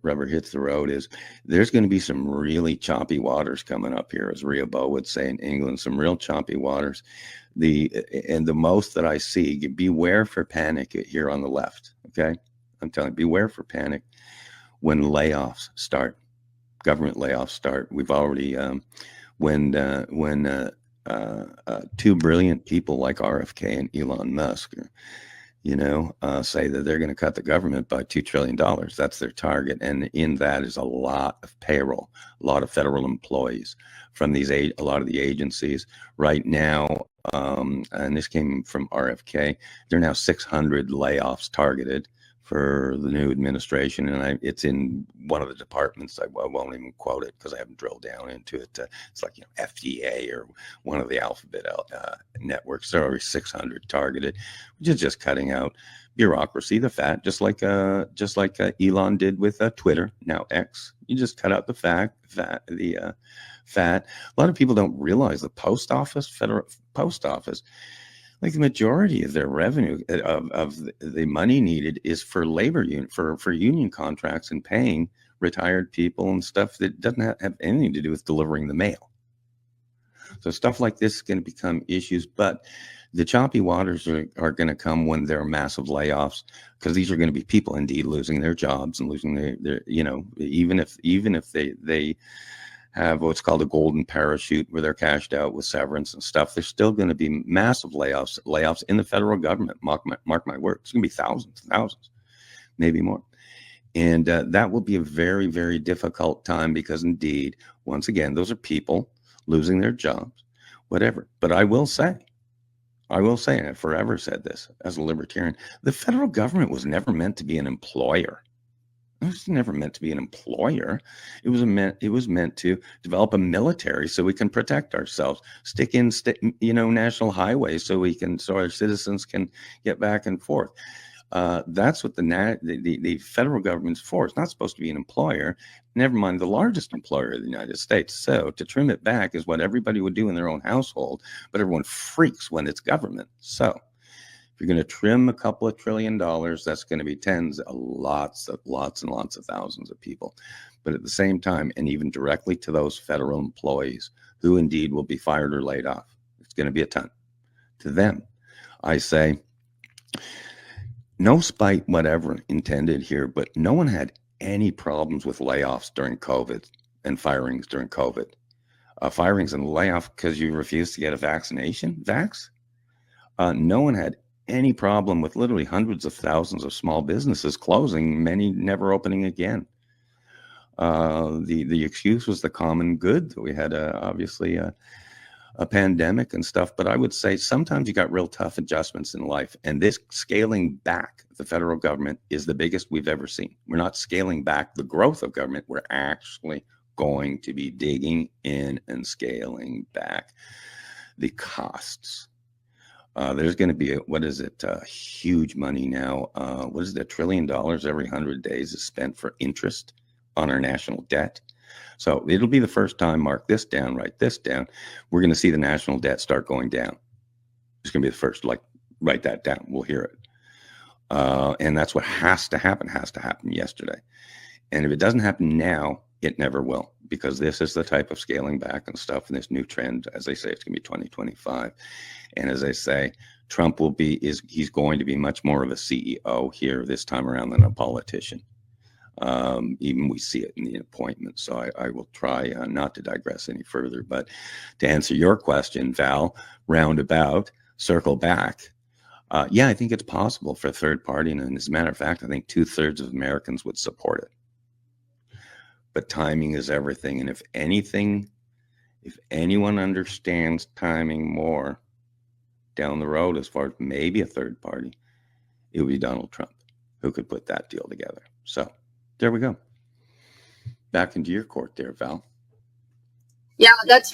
rubber hits the road is there's going to be some really choppy waters coming up here, as Ria Bo would say in England, some real choppy waters. And the most that I see, beware for panic here on the left. Okay. I'm telling you, beware for panic when layoffs start, government layoffs start. We've already, when 2 brilliant people like RFK and Elon Musk, say that they're going to cut the government by $2 trillion. That's their target. And in that is a lot of payroll, a lot of federal employees from a lot of the agencies right now. And this came from RFK. There are now 600 layoffs targeted for the new administration, and it's in one of the departments. I won't even quote it because I haven't drilled down into it. It's like FDA or one of the alphabet networks. There are 600 targeted, which is just cutting out bureaucracy, the fat, just like Elon did with Twitter, now X. You just cut out the fat. A lot of people don't realize the federal post office. Like the majority of their revenue of the money needed is for labor union for union contracts and paying retired people and stuff that doesn't have anything to do with delivering the mail. So stuff like this is going to become issues, but the choppy waters are going to come when there are massive layoffs, because these are going to be people indeed losing their jobs and losing their even if they have what's called a golden parachute where they're cashed out with severance and stuff, there's still going to be massive layoffs in the federal government. Mark my word, it's going to be thousands, maybe more. And that will be a very, very difficult time, because indeed, once again, those are people losing their jobs, whatever. But I will say, and I've forever said this as a libertarian, the federal government was never meant to be an employer. It was never meant to be an employer. It was meant to develop a military so we can protect ourselves, stick in national highways so our citizens can get back and forth. That's what the federal government's for. It's not supposed to be an employer, never mind the largest employer of the United States. So to trim it back is what everybody would do in their own household, but everyone freaks when it's government. So if you're going to trim a couple of $1 trillion, that's going to be lots and lots of thousands of people. But at the same time, and even directly to those federal employees who indeed will be fired or laid off, it's going to be a ton. To them, I say, no spite whatever intended here, but no one had any problems with layoffs during COVID and firings during COVID. Firings and layoff because you refused to get a vaccination, no one had any problem with literally hundreds of thousands of small businesses closing, many never opening again. The excuse was the common good. We had obviously a pandemic and stuff, but I would say sometimes you got real tough adjustments in life, and this scaling back the federal government is the biggest we've ever seen. We're not scaling back the growth of government. We're actually going to be digging in and scaling back the costs. There's going to be huge money now. What is it? $1 trillion every 100 days is spent for interest on our national debt. So it'll be the first time, mark this down, write this down, we're going to see the national debt start going down. It's going to be the first, write that down. We'll hear it. And that's what has to happen yesterday. And if it doesn't happen now, it never will, because this is the type of scaling back and stuff, and this new trend, as I say, it's going to be 2025. And as I say, Trump he's going to be much more of a CEO here this time around than a politician. Even we see it in the appointment. So I will try not to digress any further. But to answer your question, Val, roundabout, circle back. I think it's possible for a third party. And as a matter of fact, I think 2/3 of Americans would support it. But timing is everything. And if anyone understands timing more down the road, as far as maybe a third party, it would be Donald Trump who could put that deal together. So there we go. Back into your court there, Val. Yeah, that's